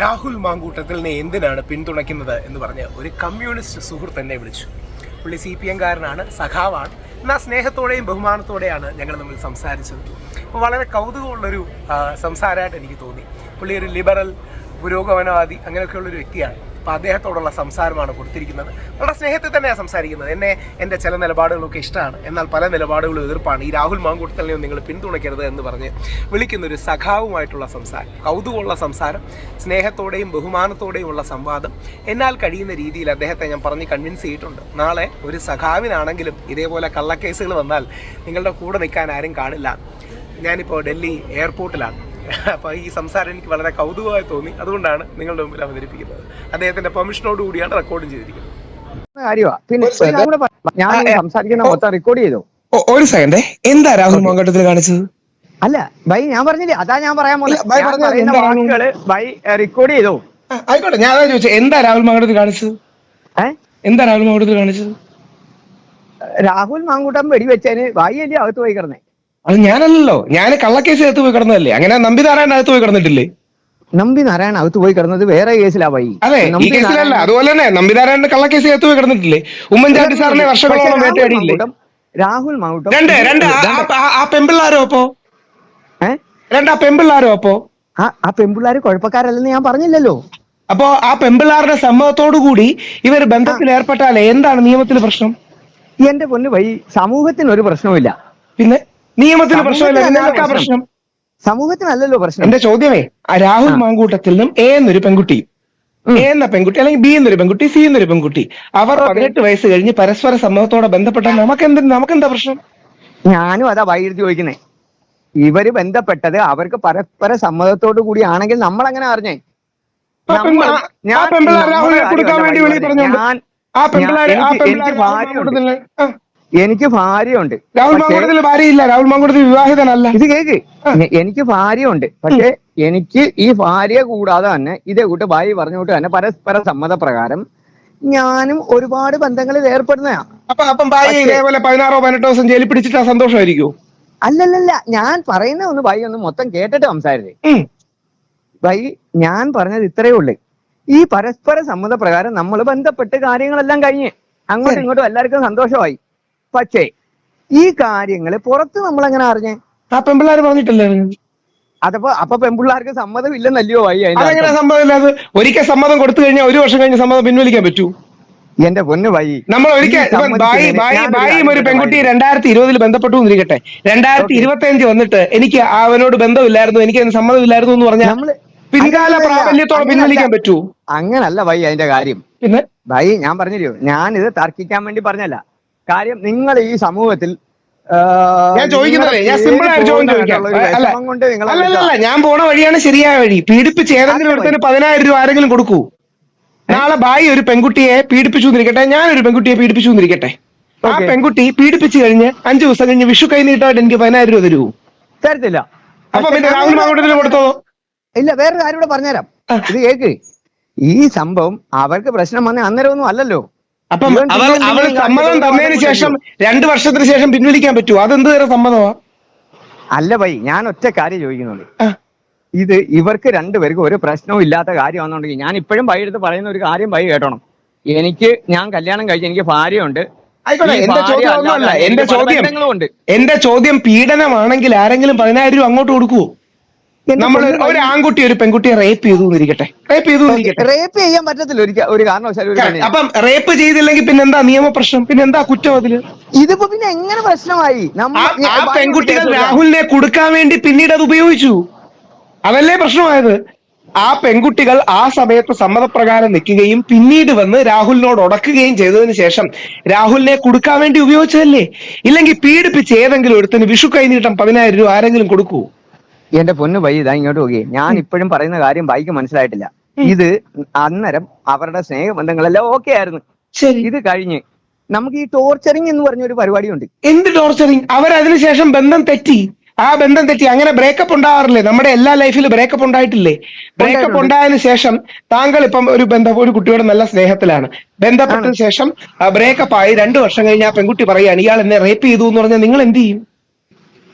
രാഹുൽ മാങ്കൂട്ടത്തിലിനെ എന്തിനാണ് പിന്തുണയ്ക്കുന്നത് എന്ന് പറഞ്ഞ് ഒരു കമ്മ്യൂണിസ്റ്റ് സുഹൃത്ത് എന്നെ വിളിച്ചു. പുള്ളി CPM കാരനാണ്, സഖാവാണ്. എന്നാൽ സ്നേഹത്തോടെയും ബഹുമാനത്തോടെയാണ് ഞങ്ങൾ തമ്മിൽ സംസാരിച്ചത്. അപ്പോൾ വളരെ കൗതുകമുള്ളൊരു സംസാരമായിട്ട് എനിക്ക് തോന്നി. പുള്ളി ഒരു ലിബറൽ, പുരോഗമനവാദി അങ്ങനെയൊക്കെയുള്ളൊരു വ്യക്തിയാണ്. അപ്പോൾ അദ്ദേഹത്തോടുള്ള സംസാരമാണ് കൊടുത്തിരിക്കുന്നത്. വളരെ സ്നേഹത്തിൽ തന്നെയാണ് സംസാരിക്കുന്നത്. എൻ്റെ ചില നിലപാടുകളൊക്കെ ഇഷ്ടമാണ്, എന്നാൽ പല നിലപാടുകളും എതിർപ്പാണ്. ഈ രാഹുൽ മാങ്കൂട്ടത്തിലിനെ നിങ്ങൾ പിന്തുണയ്ക്കരുത് എന്ന് പറഞ്ഞ് വിളിക്കുന്നൊരു സഖാവുമായിട്ടുള്ള സംസാരം, കൗതുകമുള്ള സംസാരം, സ്നേഹത്തോടെയും ബഹുമാനത്തോടെയും ഉള്ള സംവാദം. എന്നാൽ കഴിയുന്ന രീതിയിൽ അദ്ദേഹത്തെ ഞാൻ പറഞ്ഞ് കൺവിൻസ് ചെയ്തിട്ടുണ്ട്. നാളെ ഒരു സഖാവിനാണെങ്കിലും ഇതേപോലെ കള്ളക്കേസുകൾ വന്നാൽ നിങ്ങളുടെ കൂടെ നിൽക്കാൻ ആരും കാണില്ല. ഞാനിപ്പോൾ ഡൽഹി എയർപോർട്ടിലാണ്. അപ്പോൾ ഈ സംസാരം എനിക്ക് വളരെ കൗതുകമായി തോന്നി. അതുകൊണ്ടാണ് നിങ്ങളുടെ മുമ്പിൽ അവതരിപ്പിക്കുന്നത്. അദ്ദേഹത്തിന്റെ പെർമിഷനോട് കൂടിയാണ് റെക്കോർഡും ചെയ്തിരിക്കുന്നത്. ഒരു സെക്കൻഡ്, എന്താ രാഹുൽ മാങ്കൂട്ടത്തിൽ കാണിച്ചത്? അല്ല ബൈ, ഞാൻ പറഞ്ഞില്ലേ, അതാ ഞാൻ പറയാൻ വാക്കുകള് ബൈ റെക്കോർഡ് ചെയ്തോ. ആയിക്കോട്ടെ, ഞാൻ അതാ ചോദിച്ചത്, എന്താ രാഹുൽ മാങ്കൂട്ടത്തിൽ കാണിച്ചത്? എന്താ രാഹുൽ മാങ്കൂട്ടത്തിൽ കാണിച്ചത്? രാഹുൽ മാങ്കൂട്ടം വെടിവെച്ചതിന് ബൈ അല്ലേ അകത്ത് പോയി കിടന്നേ? അത് ഞാനല്ലല്ലോ, ഞാൻ കള്ളക്കേസ് അകത്ത് പോയി കിടന്നതല്ലേ. അങ്ങനെ നമ്പി നാരായണൻ അകത്ത് പോയി കിടന്നിട്ടില്ലേ? നമ്പി നാരായണൻ അകത്ത് പോയി കിടന്നത് വേറെ കേസിലാ ബൈ. അതെ, ഈ കേസിലല്ല. അതുപോലെ തന്നെ നമ്പി നാരായണന്റെ കള്ളക്കേസ് അകത്ത് പോയി കിടന്നിട്ടില്ലേ? ഉമ്മൻചാണ്ടി സാറിനെ വർഷങ്ങളോളം വേട്ടയാടിയില്ലേ രാഹുൽ മാങ്കൂട്ടം? ആ പെമ്പിള്ളാരോ അപ്പോ? ആ പെമ്പിള്ളാരോ അപ്പോ? ആ പെമ്പിള്ളാര് കുഴപ്പക്കാരല്ലെന്ന് ഞാൻ പറഞ്ഞില്ലല്ലോ. അപ്പോ ആ പെമ്പിള്ളാരുടെ സമ്മതത്തോടു കൂടി ഇവർ ബന്ധത്തിൽ ഏർപ്പെട്ടാലേ എന്താണ് നിയമത്തിന് പ്രശ്നം? എന്റെ പൊന്നു ബൈ, സമൂഹത്തിന് ഒരു പ്രശ്നവുമില്ല. പിന്നെ നിയമത്തിന് പ്രശ്നമില്ല, പ്രശ്നം സമൂഹത്തിനല്ലല്ലോ പ്രശ്നം. എന്റെ ചോദ്യമേ, രാഹുൽ മാങ്കൂട്ടത്തിൽ നിന്നും എ എന്നൊരു പെൺകുട്ടി, എന്ന പെൺകുട്ടി അല്ലെങ്കിൽ ബി എന്നൊരു പെൺകുട്ടി, സി എന്നൊരു പെൺകുട്ടി, അവർ 18 വയസ്സ് കഴിഞ്ഞ് പരസ്പര സമ്മതത്തോടെ ബന്ധപ്പെട്ടാൽ നമുക്കെന്താ പ്രശ്നം? ഞാനും അതാ വൈദ്യുതി ചോദിക്കുന്നേ. ഇവര് ബന്ധപ്പെട്ടത് അവർക്ക് പരസ്പര സമ്മതത്തോടു കൂടി ആണെങ്കിൽ നമ്മൾ അങ്ങനെ അറിഞ്ഞേ. എനിക്ക് ഭാര്യയുണ്ട്. രാഹുൽ മാങ്കൂട്ടത്തിൽ ഭാര്യയില്ല, രാഹുൽ മാങ്കൂട്ടത്തിൽ വിവാഹിതനല്ല. ഇത് കേക്ക്, എനിക്ക് ഭാര്യയുണ്ട്. പക്ഷെ എനിക്ക് ഈ ഭാര്യ കൂടാതെ തന്നെ ഇതേ കൂട്ട് ഭാര്യ പറഞ്ഞുകൊണ്ട് തന്നെ പരസ്പര സമ്മതപ്രകാരം ഞാനും ഒരുപാട് ബന്ധങ്ങളിൽ ഏർപ്പെടുന്നതാ. അപ്പം ഭാര്യ ഇതേപോലെ 16-18 ദിവസം ജയിലിൽ പിടിച്ചിട്ടാ സന്തോഷമായിരിക്കുമോ? അല്ലല്ലല്ല, ഞാൻ പറയുന്ന ഒന്ന് ഭായി ഒന്ന് മൊത്തം കേട്ടിട്ട് സംസാരിച്ചേ. ഭായി, ഞാൻ പറഞ്ഞത് ഇത്രയേ ഉള്ളു. ഈ പരസ്പര സമ്മതപ്രകാരം നമ്മൾ ബന്ധപ്പെട്ട് കാര്യങ്ങളെല്ലാം കഴിഞ്ഞ് അങ്ങോട്ടും ഇങ്ങോട്ടും എല്ലാവർക്കും സന്തോഷമായി. പക്ഷേ ഈ കാര്യങ്ങള് പുറത്ത് നമ്മൾ എങ്ങനെ അറിഞ്ഞേ? ആ പെമ്പിള്ളാര് പറഞ്ഞിട്ടല്ലേ? അപ്പൊ പെമ്പിള്ളാർക്ക് സമ്മതം ഇല്ലെന്നല്ലയോ ഭായി? അതെങ്ങനെ സമ്മതമില്ലാതെ? ഒരിക്കൽ സമ്മതം കൊടുത്തു കഴിഞ്ഞാൽ 1 വർഷം കഴിഞ്ഞ് സമ്മതം പിൻവലിക്കാൻ പറ്റൂ? എന്റെ പൊന്നു ഭായി, നമ്മൾ ഒരിക്കൽ ഒരു പെൺകുട്ടി 2020 ബന്ധപ്പെട്ടു എന്നിരിക്കട്ടെ, 2025 വന്നിട്ട് എനിക്ക് അവനോട് ബന്ധമില്ലായിരുന്നു, എനിക്ക് അതിന് സമ്മതമില്ലായിരുന്നു എന്ന് പറഞ്ഞാൽ പിൻകാല പ്രാബല്യത്തോടെ പിൻവലിക്കാൻ പറ്റൂ? അങ്ങനല്ല ഭായി അതിന്റെ കാര്യം. പിന്നെ ഭായി, ഞാൻ പറഞ്ഞില്ലയോ, ഞാനിത് തർക്കിക്കാൻ വേണ്ടി പറഞ്ഞല്ല. കാര്യം നിങ്ങൾ ഈ സമൂഹത്തിൽ ഞാൻ ചോദിക്കുന്നത്, ഞാൻ സിമ്പിൾ ആയിട്ട് ചോദിക്കാം. അല്ലല്ല, ഞാൻ പോണ വഴിയാണ് ശരിയായ വഴി. പീഡിപ്പിച്ച് ഏതെങ്കിലും ഒരുത്തിന് 10,000 രൂപ ആരെങ്കിലും കൊടുക്കൂ? നാളെ ഭായി ഒരു പെൺകുട്ടിയെ പീഡിപ്പിച്ചു എന്നിരിക്കട്ടെ, ഞാനൊരു പെൺകുട്ടിയെ പീഡിപ്പിച്ചു എന്നിരിക്കട്ടെ. ആ പെൺകുട്ടി പീഡിപ്പിച്ചു കഴിഞ്ഞ് 5 ദിവസം കഴിഞ്ഞ് വിഷു കൈ നീട്ടായിട്ട് എനിക്ക് 10,000 രൂപ തരുമോ? തരത്തില്ല. അപ്പൊ പിന്നെ രാഹുൽ മാങ്കൂട്ടത്തിന് കൊടുത്തോ? ഇല്ല, വേറൊരു കാര്യം കൂടെ പറഞ്ഞുതരാം. ഇത് കേക്ക്, ഈ സംഭവം അവർക്ക് പ്രശ്നം വന്ന അന്നേരമൊന്നും അല്ലല്ലോ. അപ്പം അവൾ സമ്മതം തന്നതിന് ശേഷം 2 വർഷത്തിന് ശേഷം പിൻവലിക്കാൻ പറ്റുമോ? അതെന്ത് തരം സമ്മതമാ? അല്ല ഭായി, ഞാൻ ഒറ്റ കാര്യം ചോദിക്കുന്നുണ്ട്. ഇത് ഇവർക്ക് രണ്ടുപേർക്കും ഒരു പ്രശ്നവും ഇല്ലാത്ത കാര്യമാണെന്നുണ്ടെങ്കിൽ ഞാൻ ഇപ്പോഴും ഭായി എടുത്ത് പറയുന്ന ഒരു കാര്യം ഭായി കേട്ടോണം. ഞാൻ കല്യാണം കഴിച്ച് എനിക്ക് ഭാര്യയുണ്ട്. എന്റെ ചോദ്യം പീഡനമാണെങ്കിൽ ആരെങ്കിലും 10,000 രൂപ അങ്ങോട്ട് കൊടുക്കുവോ? നമ്മൾ ഒരു ആൺകുട്ടി ഒരു പെൺകുട്ടിയെ റേപ്പ് ചെയ്തു എന്നിരിക്കട്ടെ, റേപ്പ് ചെയ്യാൻ പറ്റത്തില്ല ഒരു കാരണവശാലും. അപ്പം റേപ്പ് ചെയ്തില്ലെങ്കിൽ പിന്നെന്താ നിയമപ്രശ്നം? പിന്നെന്താ കുറ്റം അതില്? ഇതിപ്പോ പിന്നെ എങ്ങനെ പ്രശ്നമായി? ആ പെൺകുട്ടികൾ രാഹുലിനെ കൊടുക്കാൻ വേണ്ടി പിന്നീട് അത് ഉപയോഗിച്ചു, അതല്ലേ പ്രശ്നമായത്? ആ പെൺകുട്ടികൾ ആ സമയത്ത് സമ്മതപ്രകാരം നിൽക്കുകയും പിന്നീട് വന്ന് രാഹുലിനോട് ഉടക്കുകയും ചെയ്തതിന് ശേഷം രാഹുലിനെ കൊടുക്കാൻ വേണ്ടി ഉപയോഗിച്ചതല്ലേ? ഇല്ലെങ്കിൽ പീഡിപ്പിച്ച് ഏതെങ്കിലും ഒരുത്തിന് വിഷു കൈനീട്ടം 10,000 രൂപ ആരെങ്കിലും കൊടുക്കൂ? എന്റെ പൊന്നു ബൈ, ഇതാ ഇങ്ങോട്ട് നോക്കിയേ. ഞാൻ ഇപ്പോഴും പറയുന്ന കാര്യം ബൈക്ക് മനസ്സിലായിട്ടില്ല. ഇത് അന്നേരം അവരുടെ സ്നേഹബന്ധങ്ങളെല്ലാം ഓക്കെ ആയിരുന്നു. ഇത് കഴിഞ്ഞ് നമുക്ക് ഈ ടോർച്ചറിങ് എന്ന് പറഞ്ഞൊരു പരിപാടിയുണ്ട്. എന്ത് ടോർച്ചറിങ്? അവരതിനുശേഷം ബന്ധം തെറ്റി, ആ ബന്ധം തെറ്റി. അങ്ങനെ ബ്രേക്കപ്പ് ഉണ്ടാവാറില്ലേ? നമ്മുടെ എല്ലാ ലൈഫിലും ബ്രേക്കപ്പ് ഉണ്ടായിട്ടില്ലേ? ബ്രേക്കപ്പ് ഉണ്ടായതിനു ശേഷം താങ്കൾ ഇപ്പം ഒരു കുട്ടിയോട് നല്ല സ്നേഹത്തിലാണ്, ബന്ധപ്പെട്ടതിന് ശേഷം ബ്രേക്കപ്പ് ആയി 2 വർഷം കഴിഞ്ഞ് ആ പെൺകുട്ടി പറയുകയാണ് ഇയാൾ എന്നെ റേപ്പ് ചെയ്തു എന്ന് പറഞ്ഞാൽ നിങ്ങൾ എന്ത് ചെയ്യും?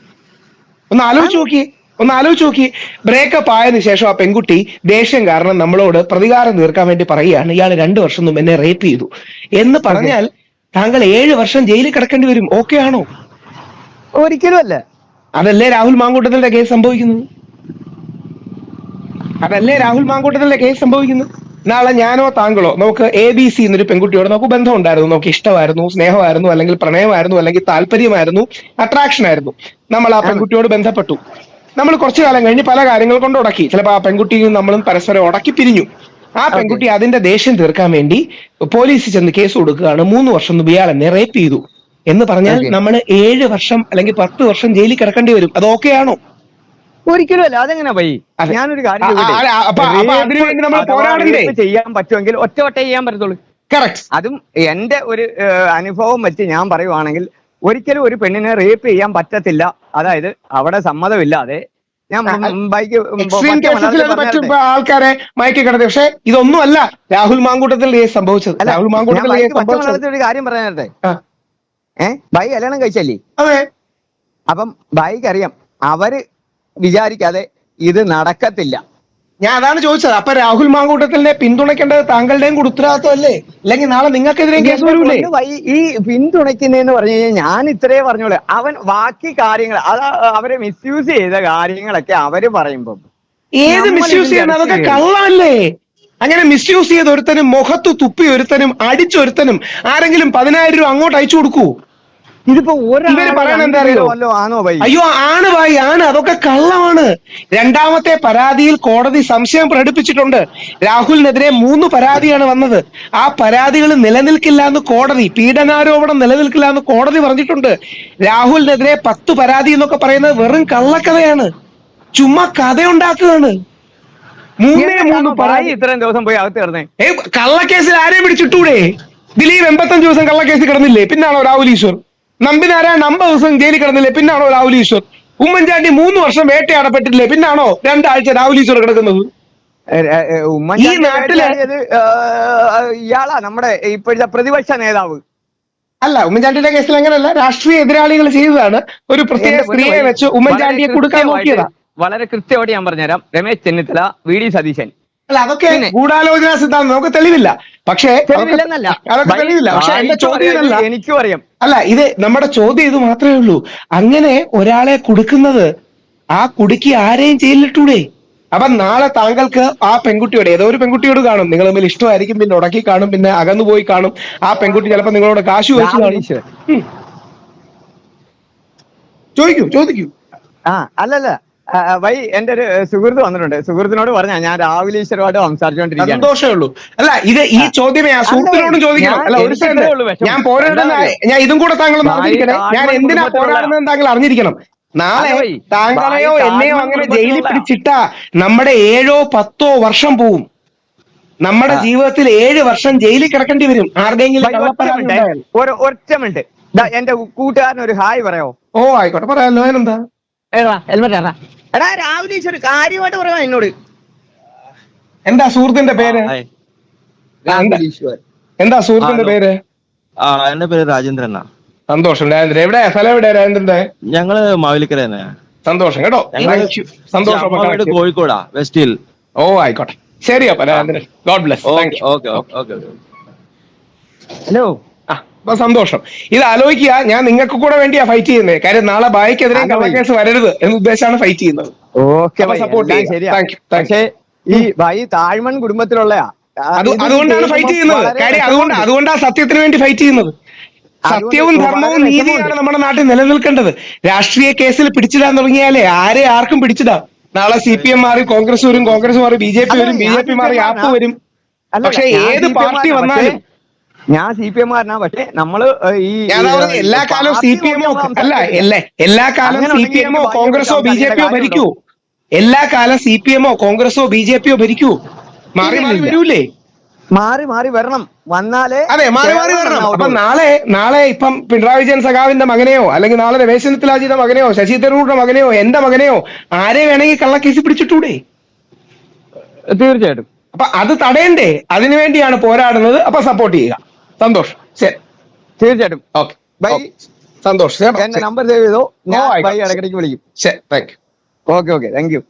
ഒന്ന് ആലോചിച്ച് നോക്കിയേ. ഒന്ന് ആലോചിച്ച് നോക്കി. ബ്രേക്കപ്പ് ആയതിനു ശേഷം ആ പെൺകുട്ടി ദേഷ്യം കാരണം നമ്മളോട് പ്രതികാരം തീർക്കാൻ വേണ്ടി പറയുകയാണ്, ഇയാൾ 2 വർഷം മുമ്പ് എന്നെ റേപ്പ് ചെയ്തു എന്ന് പറഞ്ഞാൽ താങ്കൾ 7 വർഷം ജയിലിൽ കിടക്കേണ്ടി വരും. ഓക്കെ ആണോ? ഒരിക്കലും അല്ല. അതല്ലേ രാഹുൽ മാങ്കൂട്ടത്തിന്റെ കേസ് സംഭവിക്കുന്നത്? അതല്ലേ രാഹുൽ മാങ്കൂട്ടത്തിന്റെ കേസ് സംഭവിക്കുന്നത്? നാളെ ഞാനോ താങ്കളോ നമുക്ക് ABC എന്നൊരു പെൺകുട്ടിയോട് നമുക്ക് ബന്ധം ഉണ്ടായിരുന്നു, നമുക്ക് ഇഷ്ടമായിരുന്നു, സ്നേഹമായിരുന്നു, അല്ലെങ്കിൽ പ്രണയമായിരുന്നു, അല്ലെങ്കിൽ താല്പര്യമായിരുന്നു, അട്രാക്ഷൻ ആയിരുന്നു. നമ്മൾ ആ പെൺകുട്ടിയോട് ബന്ധപ്പെട്ടു. നമ്മൾ കുറച്ചു കാലം കഴിഞ്ഞ് പല കാര്യങ്ങൾ കൊണ്ട് ഉടക്കി. ചിലപ്പോൾ ആ പെൺകുട്ടിയും നമ്മളും പരസ്പരം ഉടക്കി പിരിഞ്ഞു. ആ പെൺകുട്ടി അതിന്റെ ദേഷ്യം തീർക്കാൻ വേണ്ടി പോലീസിൽ ചെന്ന് കേസ് കൊടുക്കുകയാണ്, 3 വർഷം മുമ്പ് ഇയാൾ എന്നെ റേപ്പ് ചെയ്തു എന്ന് പറഞ്ഞാൽ നമ്മൾ 7 വർഷം അല്ലെങ്കിൽ 10 വർഷം ജയിലിൽ കിടക്കേണ്ടി വരും. അത് ഓക്കെ ആണോ? ഒരിക്കലും അല്ല. അതെങ്ങനെ പോയി? ഞാനൊരു കാര്യം ചെയ്യാൻ പറ്റുമെങ്കിൽ ഒറ്റ ചെയ്യാൻ പറ്റത്തുള്ളൂ. കറക്റ്റ്. അതും എന്റെ ഒരു അനുഭവം വെച്ച് ഞാൻ പറയുവാണെങ്കിൽ ഒരിക്കലും ഒരു പെണ്ണിനെ റേപ്പ് ചെയ്യാൻ പറ്റത്തില്ല. അതായത് അവിടെ സമ്മതമില്ലാതെ. ഞാൻ ആൾക്കാരെ മയക്കി കിടത്തി. പക്ഷെ ഇതൊന്നും അല്ല രാഹുൽ മാങ്കൂട്ടത്തിൽ കേസ് സംഭവിച്ചത്. രാഹുൽ മാങ്കൂട്ടത്തിൽ ഒരു കാര്യം പറയാൻ നേരത്തെ ബൈ കല്യാണം കഴിച്ചല്ലേ? അതെ. അപ്പം ബൈക്ക് അറിയാം അവര് വിചാരിക്കാതെ ഇത് നടക്കത്തില്ല. ഞാൻ അതാണ് ചോദിച്ചത്. അപ്പൊ രാഹുൽ മാങ്കൂട്ടത്തിനെ പിന്തുണയ്ക്കേണ്ടത് താങ്കളുടെയും കൂടെ ഉത്തരവാദിത്വമല്ലേ? അല്ലെങ്കിൽ നാളെ നിങ്ങൾക്കെതിരെ കേസ് വരൂലേ? ഈ പിന്തുണയ്ക്കുന്നതെന്ന് പറഞ്ഞു കഴിഞ്ഞാൽ ഞാൻ ഇത്രേ പറഞ്ഞോളൂ. അവൻ ബാക്കി കാര്യങ്ങൾ അവരെ മിസ്യൂസ് ചെയ്ത കാര്യങ്ങളൊക്കെ അവര് പറയുമ്പോ ഏത് മിസ്യൂസ് ചെയ്യുന്നത്? അതൊക്കെ കള്ളല്ലേ? അങ്ങനെ മിസ്യൂസ് ചെയ്ത് ഒരുത്തനും മുഖത്ത് തുപ്പി ഒരുത്തനും അടിച്ചൊരുത്തനും ആരെങ്കിലും 10,000 രൂപ അങ്ങോട്ട് അയച്ചു കൊടുക്കൂ? ഇതിപ്പോ പറയാൻ എന്താ അറിയോ? അയ്യോ ആണ് ഭായി, ആണ്. അതൊക്കെ കള്ളമാണ്. 2ാമത്തെ പരാതിയിൽ കോടതി സംശയം പ്രകടിപ്പിച്ചിട്ടുണ്ട്. രാഹുലിനെതിരെ 3 പരാതിയാണ് വന്നത്. ആ പരാതികൾ നിലനിൽക്കില്ല എന്ന് കോടതി, പീഡനാരോപണം നിലനിൽക്കില്ല എന്ന് കോടതി പറഞ്ഞിട്ടുണ്ട്. രാഹുലിനെതിരെ 10 പരാതി എന്നൊക്കെ പറയുന്നത് വെറും കള്ളക്കഥയാണ്, ചുമ്മാ കഥയുണ്ടാക്കുകയാണ്. 3 പരാതി. ഇത്രയും ദിവസം പോയി അകത്ത് കിടന്നേ കള്ളക്കേസിൽ ആരെയും പിടിച്ചിട്ടൂടെ? ദിലീപ് 85 ദിവസം കള്ളക്കേസിൽ കിടന്നില്ലേ? പിന്നാണോ രാഹുൽ ഈശ്വർ? നമ്പിനാരായണൻ 50 ദിവസം ജയിലിൽ കിടന്നില്ലേ? പിന്നാണോ രാഹുൽ ഈശ്വർ? ഉമ്മൻചാണ്ടി 3 വർഷം വേട്ടയാടപ്പെട്ടില്ലേ? പിന്നാണോ 2 ആഴ്ച രാഹുൽ ഈശ്വർ കിടക്കുന്നത്? ഈ നാട്ടില് ഇയാളാ നമ്മുടെ ഇപ്പോഴത്തെ പ്രതിപക്ഷ നേതാവ്. അല്ല, ഉമ്മൻചാണ്ടിയുടെ കേസിൽ അങ്ങനെയല്ല. രാഷ്ട്രീയ എതിരാളികൾ ചെയ്തതാണ്. ഒരു പ്രത്യേക സ്ത്രീയെ വെച്ച് ഉമ്മൻചാണ്ടിയെ കൊടുക്കാൻ നോക്കിയതാ. വളരെ കൃത്യമായിട്ട് ഞാൻ പറഞ്ഞുതരാം. രമേശ് ചെന്നിത്തല, VD സതീശൻ. അല്ല, അതൊക്കെ ഗൂഢാലോചന സിദ്ധാന്തം, നമുക്ക് തെളിവില്ല. പക്ഷേ അതൊക്കെ തെളിവില്ല. പക്ഷെ എന്റെ ചോദ്യം എനിക്കും അറിയാം. അല്ല, ഇത് നമ്മുടെ ചോദ്യം ഇത് മാത്രമേ ഉള്ളൂ. അങ്ങനെ ഒരാളെ കൊടുക്കുന്നത് ആ കുടുക്കി ആരെയും ജയിലിലിട്ടൂടെ? അപ്പൊ നാളെ താങ്കൾക്ക് ആ പെൺകുട്ടിയോട്, ഏതോ ഒരു പെൺകുട്ടിയോട് കാണും, നിങ്ങൾ തമ്മിൽ ഇഷ്ടമായിരിക്കും, പിന്നെ ഉടക്കി കാണും, പിന്നെ അകന്നു പോയി കാണും. ആ പെൺകുട്ടി ചിലപ്പോ നിങ്ങളോട് കാശ് ചോദിച്ചു കാണും. ചോദിക്കൂ. അല്ലല്ല വൈ എന്റെ ഒരു സുഹൃത്ത് വന്നിട്ടുണ്ട്. സുഹൃത്തിനോട് പറഞ്ഞാ ഞാൻ രാഹുൽ ഈശ്വരുമായിട്ട് സംസാരിച്ചോണ്ടിരിക്കും. സന്തോഷമേ ഉള്ളൂ. അല്ല, ഇത് ഈ ചോദ്യമേ ആ സുഹൃത്തിനോടും ചോദിക്കണം. അല്ല, ഒരു ഞാൻ പോരാടുന്ന, ഞാൻ ഇതും കൂടെ താങ്കളൊന്ന് അറിഞ്ഞിരിക്കണേ. ഞാൻ എന്തിനാ പോരാടുന്നതെന്ന് താങ്കൾ അറിഞ്ഞിരിക്കണം. നാളെ താങ്കളെയോ എന്നെയോ അങ്ങനെ ജയിലിൽ പിടിച്ചിട്ടാ നമ്മുടെ 7 or 10 വർഷം പോവും. നമ്മുടെ ജീവിതത്തിൽ 7 വർഷം ജയിലിൽ കിടക്കേണ്ടി വരും. ആരുടെയെങ്കിലും ഒറ്റ മിനിറ്റ് എന്റെ കൂട്ടുകാരൻ ഒരു ഹായ് പറയോ? ഓ ആയിക്കോട്ടെ, പറയാമല്ലോ. അതിനെന്താ? എടാ രാഹുൽ ഈശ്വർ കാര്യമായിട്ട് പറയാ എന്നോട്. എന്താ സുഹൃത്തിന്റെ പേര്? എന്താ സുഹൃത്തിന്റെ പേര്? എന്റെ പേര് രാജേന്ദ്രൻ. സന്തോഷം രാജേന്ദ്രൻ. എവിടെ സ്ഥലം? എവിടെ രാജേന്ദ്രന്റെ? ഞങ്ങള് മാവേലിക്കര തന്നെ. സന്തോഷം കേട്ടോ. സന്തോഷം. കോഴിക്കോടാ, വെസ്റ്റ് ഹിൽ. ഓ ആയിക്കോട്ടെ, ശരി. അപ്പൊ രാജേന്ദ്രൻ, ഗോഡ് ബ്ലെസ്. ഹലോ. അപ്പൊ സന്തോഷം. ഇത് ആലോചിക്കുക, ഞാൻ നിങ്ങൾക്ക് കൂടെ വേണ്ടിയാ ഫൈറ്റ് ചെയ്യുന്നത്. കാര്യം നാളെ ബായിക്കെതിരെ കള്ളക്കേസ് വരരുത് എന്ന് ഉദ്ദേശമാണ് ഫൈറ്റ് ചെയ്യുന്നത്. സപ്പോർട്ട് ചെയ്യാം. പക്ഷേ ഈ ഭായി താഴ്മൺ കുടുംബത്തിലുള്ളയാ, അതുകൊണ്ടാണ് ഫൈറ്റ് ചെയ്യുന്നത്. കാര്യം അതുകൊണ്ടാണ് സത്യത്തിന് വേണ്ടി ഫൈറ്റ് ചെയ്യുന്നത്. സത്യവും ധർമ്മവും നീതിയാണ് നമ്മുടെ നാട്ടിൽ നിലനിൽക്കേണ്ടത്. രാഷ്ട്രീയ കേസിൽ പിടിച്ചിടാൻ തുടങ്ങിയാലേ ആർക്കും പിടിച്ചിടാം. നാളെ CPM മാറി കോൺഗ്രസ് വരും, കോൺഗ്രസ് മാറി BJP വരും, BJP മാറി ആപ്പ് വരും. പക്ഷെ ഏത് പാർട്ടി വന്നാലും ഞാൻ CPM-കാരനാ. പക്ഷെ നമ്മള് ഈ എല്ലാ കാലവും CPM-ഓ അല്ല, എല്ലാ കാലം CPM-ഓ കോൺഗ്രസോ BJP-യോ ഭരിക്കൂ. എല്ലാ കാലം CPM-ഓ കോൺഗ്രസോ BJP-യോ ഭരിക്കൂ. മാറി വരൂലേ? മാറി വരണം. വന്നാലേ അതെ, മാറി വരണം. അപ്പൊ നാളെ ഇപ്പം പിണറായി വിജയൻ സഖാവിന്റെ മകനെയോ, അല്ലെങ്കിൽ നാളെ രമേശ് ചെന്നിത്തലാജിയുടെ മകനെയോ, ശശി തരൂരിന്റെ മകനെയോ, എന്റെ മകനെയോ ആരെ വേണമെങ്കിൽ കള്ളക്കേസ് പിടിച്ചിട്ടൂടെ? തീർച്ചയായിട്ടും. അപ്പൊ അത് തടയണ്ടേ? അതിനുവേണ്ടിയാണ് പോരാടുന്നത്. അപ്പൊ സപ്പോർട്ട് ചെയ്യുക. സന്തോഷം. ശരി, തീർച്ചയായിട്ടും. Okay, bye. സന്തോഷം. എന്റെ നമ്പർ സേവ് ചെയ്തോ, ഞാൻ ഇടയ്ക്കിടയ്ക്ക് വിളിക്കും. ശരി, thank you. Okay thank U.